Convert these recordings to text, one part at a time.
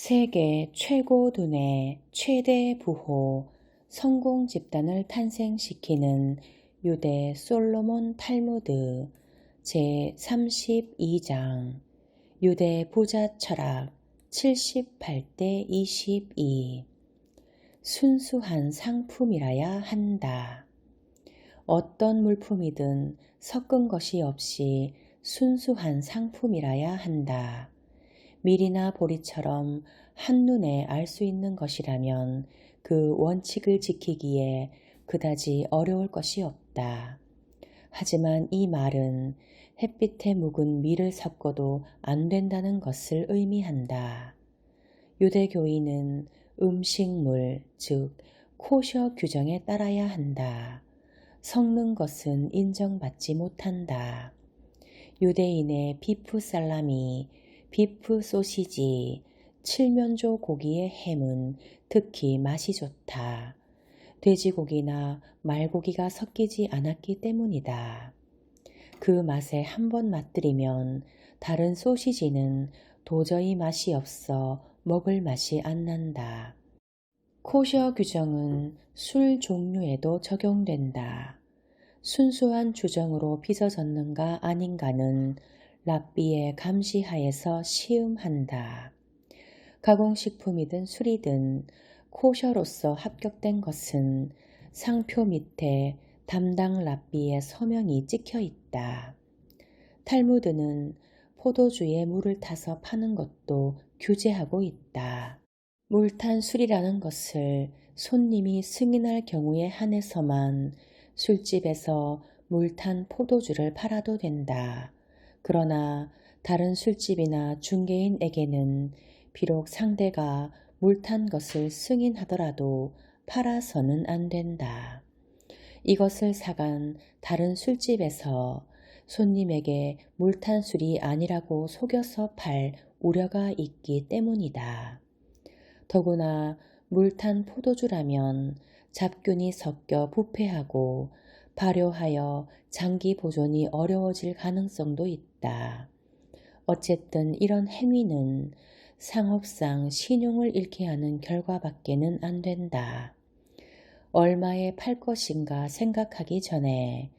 세계 최고 두뇌 최대 부호 성공 집단을 탄생시키는 유대 솔로몬 탈무드 제32장 유대 부자 철학 78대 22 순수한 상품이라야 한다. 어떤 물품이든 섞은 것이 없이 순수한 상품이라야 한다. 밀이나 보리처럼 한눈에 알 수 있는 것이라면 그 원칙을 지키기에 그다지 어려울 것이 없다. 하지만 이 말은 햇빛에 묵은 밀을 섞어도 안 된다는 것을 의미한다. 유대교인은 음식물, 즉 코셔 규정에 따라야 한다. 섞는 것은 인정받지 못한다. 유대인의 비프 살라미, 비프 소시지, 칠면조 고기의 햄은 특히 맛이 좋다. 돼지고기나 말고기가 섞이지 않았기 때문이다. 그 맛에 한번 맛들이면 다른 소시지는 도저히 맛이 없어 먹을 맛이 안 난다. 코셔 규정은 술 종류에도 적용된다. 순수한 주정으로 빚어졌는가 아닌가는 랍비의 감시하에서 시음한다. 가공식품이든 술이든 코셔로서 합격된 것은 상표 밑에 담당 랍비의 서명이 찍혀 있다. 탈무드는 포도주에 물을 타서 파는 것도 규제하고 있다. 물탄 술이라는 것을 손님이 승인할 경우에 한해서만 술집에서 물탄 포도주를 팔아도 된다. 그러나 다른 술집이나 중개인에게는 비록 상대가 물탄 것을 승인하더라도 팔아서는 안 된다. 이것을 사간 다른 술집에서 손님에게 물탄 술이 아니라고 속여서 팔 우려가 있기 때문이다. 더구나 물탄 포도주라면 잡균이 섞여 부패하고 발효하여 장기 보존이 어려워질 가능성도 있다. 어쨌든 이런 행위는 상업상 신용을 잃게 하는 결과밖에는 안 된다. 얼마에 팔 것인가 생각하기 전에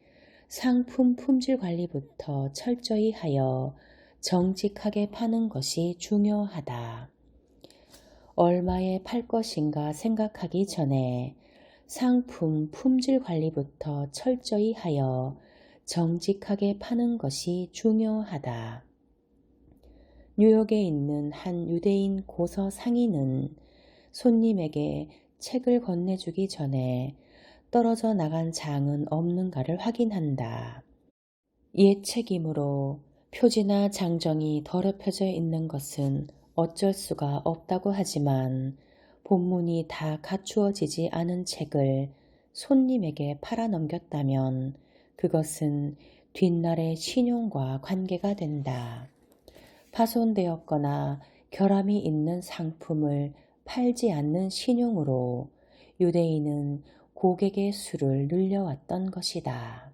상품 품질 관리부터 철저히 하여 정직하게 파는 것이 중요하다. 얼마에 팔 것인가 생각하기 전에 상품 품질 관리부터 철저히 하여 정직하게 파는 것이 중요하다. 뉴욕에 있는 한 유대인 고서 상인은 손님에게 책을 건네주기 전에 떨어져 나간 장은 없는가를 확인한다. 옛 책이므로 표지나 장정이 더럽혀져 있는 것은 어쩔 수가 없다고 하지만 본문이 다 갖추어지지 않은 책을 손님에게 팔아 넘겼다면 그것은 뒷날의 신용과 관계가 된다. 파손되었거나 결함이 있는 상품을 팔지 않는 신용으로 유대인은 고객의 수를 늘려왔던 것이다.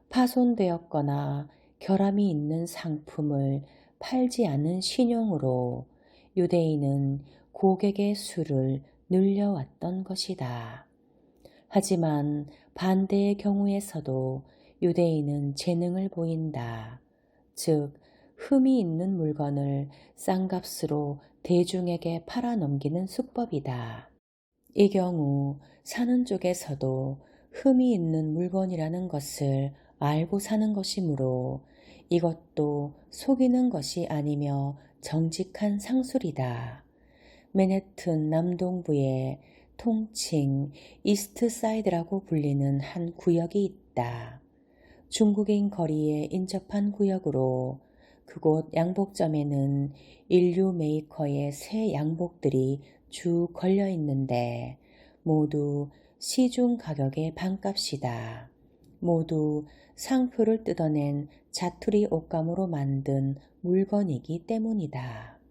파손되었거나 결함이 있는 상품을 팔지 않은 신용으로 유대인은 고객의 수를 늘려왔던 것이다. 하지만 반대의 경우에서도 유대인은 재능을 보인다. 즉, 흠이 있는 물건을 싼 값으로 대중에게 팔아 넘기는 수법이다. 이 경우 사는 쪽에서도 흠이 있는 물건이라는 것을 알고 사는 것이므로 이것도 속이는 것이 아니며 정직한 상술이다. 맨해튼 남동부에 통칭 이스트사이드라고 불리는 한 구역이 있다. 중국인 거리에 인접한 구역으로 그곳 양복점에는 인류 메이커의 새 양복들이 쭉 걸려 있는데 모두 시중 가격의 반값이다. 모두 상표를 뜯어낸 자투리 옷감으로 만든 물건이기 때문이다.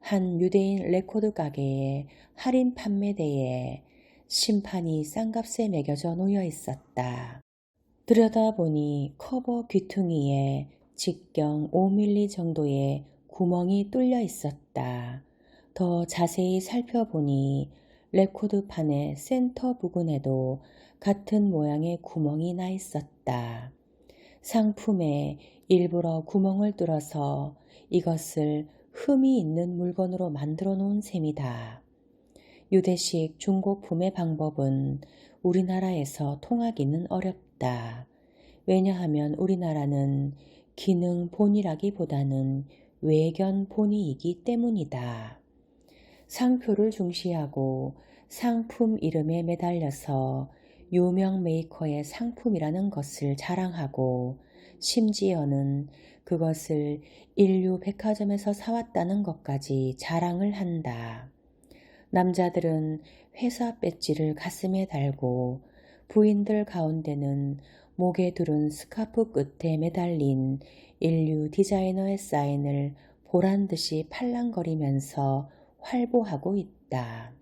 한 유대인 레코드 가게의 할인 판매대에 심판이 싼값에 매겨져 놓여 있었다. 들여다보니 커버 귀퉁이에 직경 5mm 정도의 구멍이 뚫려 있었다. 더 자세히 살펴보니 레코드판의 센터 부분에도 같은 모양의 구멍이 나 있었다. 상품에 일부러 구멍을 뚫어서 이것을 흠이 있는 물건으로 만들어 놓은 셈이다. 유대식 중고품의 방법은 우리나라에서 통하기는 어렵다. 왜냐하면 우리나라는 기능본이라기보다는 외견본이이기 때문이다. 상표를 중시하고 상품 이름에 매달려서 유명 메이커의 상품이라는 것을 자랑하고 심지어는 그것을 인류 백화점에서 사왔다는 것까지 자랑을 한다. 남자들은 회사 배지를 가슴에 달고 부인들 가운데는 목에 두른 스카프 끝에 매달린 인류 디자이너의 사인을 보란듯이 팔랑거리면서 활보하고 있다.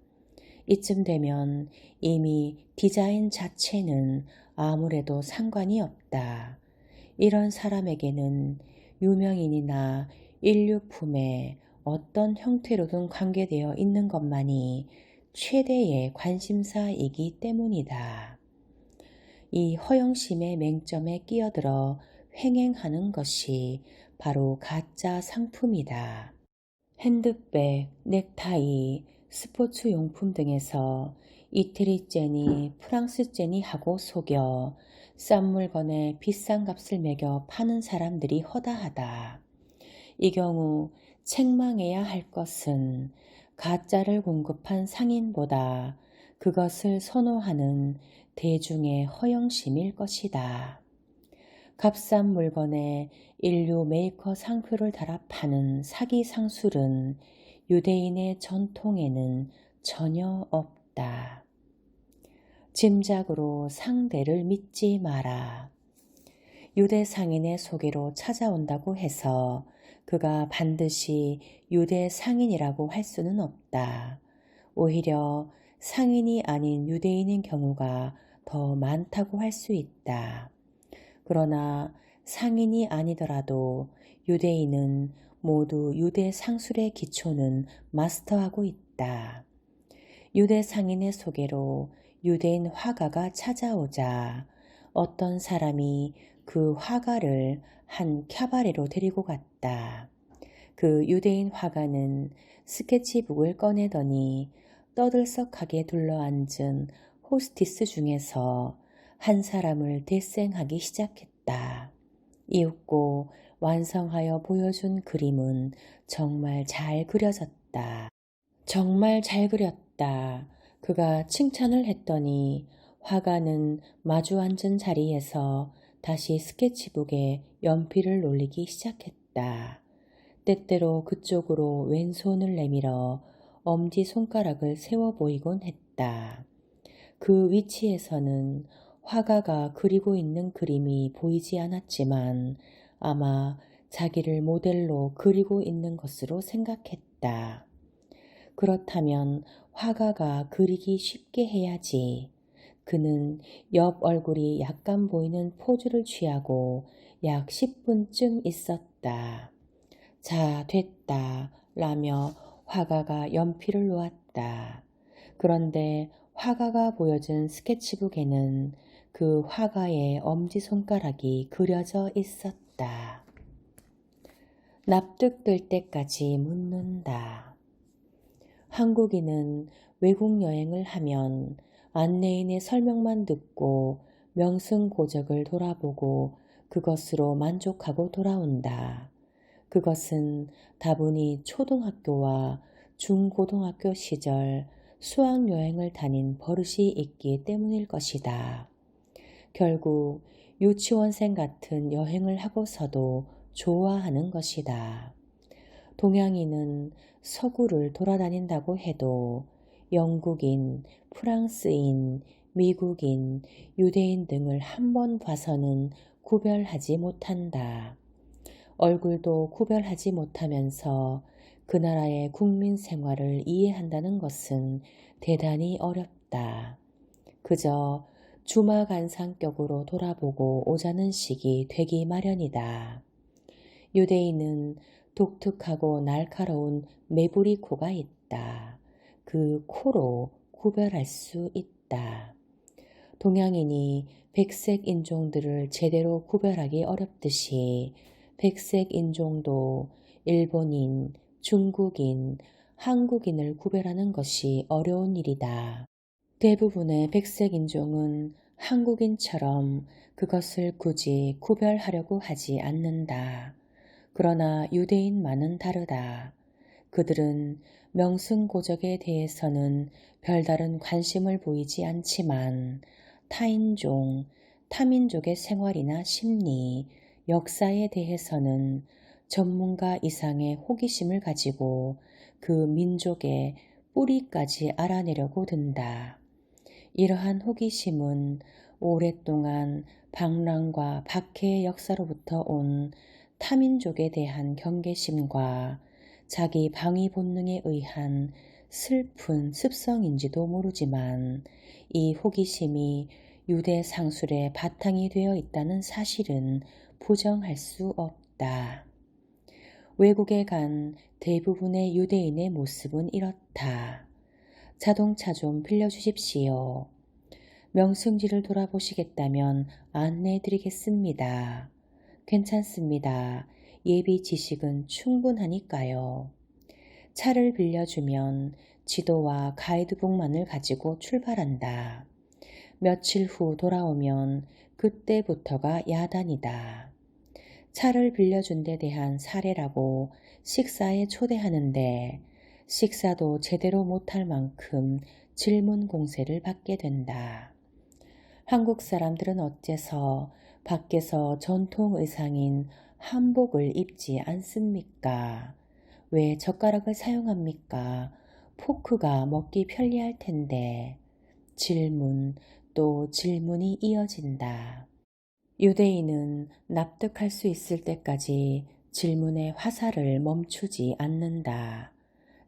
이쯤 되면 이미 디자인 자체는 아무래도 상관이 없다. 이런 사람에게는 유명인이나 인류품에 어떤 형태로든 관계되어 있는 것만이 최대의 관심사이기 때문이다. 이 허영심의 맹점에 끼어들어 횡행하는 것이 바로 가짜 상품이다. 핸드백, 넥타이, 스포츠 용품 등에서 이태리 째니 프랑스 째니 하고 속여 싼 물건에 비싼 값을 매겨 파는 사람들이 허다하다. 이 경우 책망해야 할 것은 가짜를 공급한 상인보다 그것을 선호하는 대중의 허영심일 것이다. 값싼 물건에 인류 메이커 상표를 달아 파는 사기 상술은 유대인의 전통에는 전혀 없다. 짐작으로 상대를 믿지 마라. 유대 상인의 소개로 찾아온다고 해서 그가 반드시 유대 상인이라고 할 수는 없다. 오히려 상인이 아닌 유대인인 경우가 더 많다고 할 수 있다. 그러나 상인이 아니더라도 유대인은 모두 유대 상술의 기초는 마스터하고 있다. 유대 상인의 소개로 유대인 화가가 찾아오자 어떤 사람이 그 화가를 한 캬바레로 데리고 갔다. 그 유대인 화가는 스케치북을 꺼내더니 떠들썩하게 둘러앉은 호스티스 중에서 한 사람을 데생하기 시작했다. 이윽고 완성하여 보여준 그림은 정말 잘 그려졌다. 정말 잘 그렸다. 그가 칭찬을 했더니 화가는 마주 앉은 자리에서 다시 스케치북에 연필을 놀리기 시작했다. 때때로 그쪽으로 왼손을 내밀어 엄지손가락을 세워 보이곤 했다. 그 위치에서는 화가가 그리고 있는 그림이 보이지 않았지만 아마 자기를 모델로 그리고 있는 것으로 생각했다. 그렇다면 화가가 그리기 쉽게 해야지. 그는 옆 얼굴이 약간 보이는 포즈를 취하고 약 10분쯤 있었다. 자, 됐다. 라며 화가가 연필을 놓았다. 그런데 화가가 보여준 스케치북에는 그 화가의 엄지손가락이 그려져 있었다. 납득될 때까지 묻는다. 한국인은 외국 여행을 하면 안내인의 설명만 듣고 명승고적을 돌아보고 그것으로 만족하고 돌아온다. 그것은 다분히 초등학교와 중고등학교 시절 수학여행을 다닌 버릇이 있기 때문일 것이다. 결국 유치원생 같은 여행을 하고서도 좋아하는 것이다. 동양인은 서구를 돌아다닌다고 해도 영국인, 프랑스인, 미국인, 유대인 등을 한 번 봐서는 구별하지 못한다. 얼굴도 구별하지 못하면서 그 나라의 국민 생활을 이해한다는 것은 대단히 어렵다. 그저 주마간상격으로 돌아보고 오자는 식이 되기 마련이다. 유대인은 독특하고 날카로운 매부리 코가 있다. 그 코로 구별할 수 있다. 동양인이 백색 인종들을 제대로 구별하기 어렵듯이 백색 인종도 일본인, 중국인, 한국인을 구별하는 것이 어려운 일이다. 대부분의 백색 인종은 한국인처럼 그것을 굳이 구별하려고 하지 않는다. 그러나 유대인만은 다르다. 그들은 명승고적에 대해서는 별다른 관심을 보이지 않지만 타인종, 타민족의 생활이나 심리, 역사에 대해서는 전문가 이상의 호기심을 가지고 그 민족의 뿌리까지 알아내려고 든다. 이러한 호기심은 오랫동안 방랑과 박해의 역사로부터 온 타민족에 대한 경계심과 자기 방위 본능에 의한 슬픈 습성인지도 모르지만 이 호기심이 유대 상술의 바탕이 되어 있다는 사실은 부정할 수 없다. 외국에 간 대부분의 유대인의 모습은 이렇다. 자동차 좀 빌려주십시오. 명승지를 돌아보시겠다면 안내해드리겠습니다. 괜찮습니다. 예비 지식은 충분하니까요. 차를 빌려주면 지도와 가이드북만을 가지고 출발한다. 며칠 후 돌아오면 그때부터가 야단이다. 차를 빌려준 데 대한 사례라고 식사에 초대하는데 식사도 제대로 못할 만큼 질문 공세를 받게 된다. 한국 사람들은 어째서 밖에서 전통 의상인 한복을 입지 않습니까? 왜 젓가락을 사용합니까? 포크가 먹기 편리할 텐데. 질문 또 질문이 이어진다. 유대인은 납득할 수 있을 때까지 질문의 화살을 멈추지 않는다.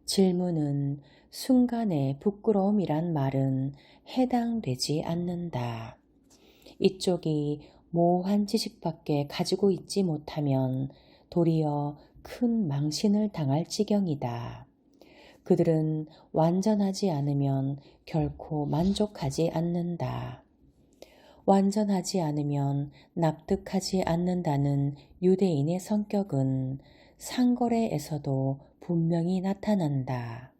질문은 순간의 부끄러움이란 말은 해당되지 않는다. 이쪽이 모호한 지식밖에 가지고 있지 못하면 도리어 큰 망신을 당할 지경이다. 그들은 완전하지 않으면 결코 만족하지 않는다. 완전하지 않으면 납득하지 않는다는 유대인의 성격은 상거래에서도 분명히 나타난다.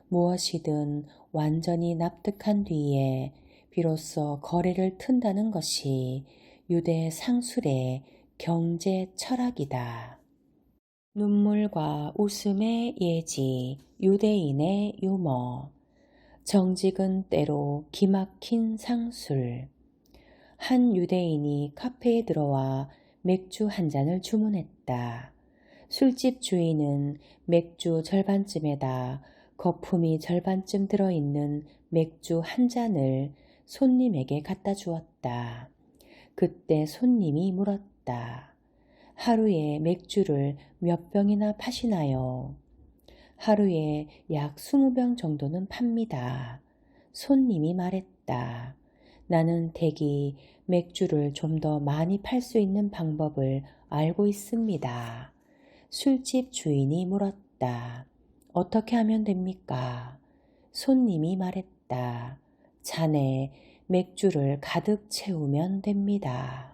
무엇이든 완전히 납득한 뒤에 비로소 거래를 튼다는 것이 유대 상술의 경제 철학이다. 눈물과 웃음의 예지, 유대인의 유머, 정직은 때로 기막힌 상술. 한 유대인이 카페에 들어와 맥주 한 잔을 주문했다. 술집 주인은 맥주 절반쯤에다 거품이 절반쯤 들어있는 맥주 한 잔을 손님에게 갖다 주었다. 그때 손님이 물었다. 하루에 맥주를 몇 병이나 파시나요? 하루에 약 20병 정도는 팝니다. 손님이 말했다. 나는 댁이 맥주를 좀 더 많이 팔 수 있는 방법을 알고 있습니다. 술집 주인이 물었다. 어떻게 하면 됩니까? 손님이 말했다. 잔에 맥주를 가득 채우면 됩니다.